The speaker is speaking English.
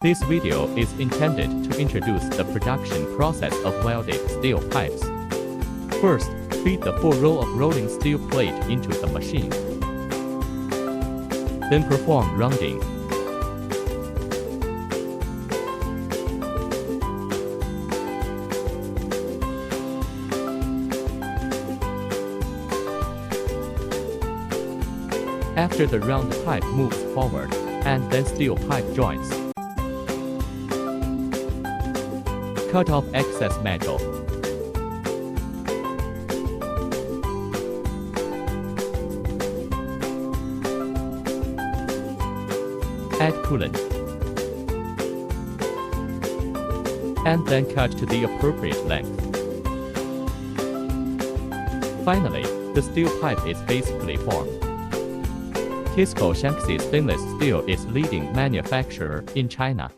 This video is intended to introduce the production process of welded steel pipes. First, feed the 4 row of rolling steel plate into the machine. Then perform rounding. After the round pipe moves forward, and then steel pipe joins. Cut off excess metal. Add coolant. And then cut to the appropriate length. Finally, the steel pipe is basically formed. Tisco Shanxi Stainless Steel is leading manufacturer in China.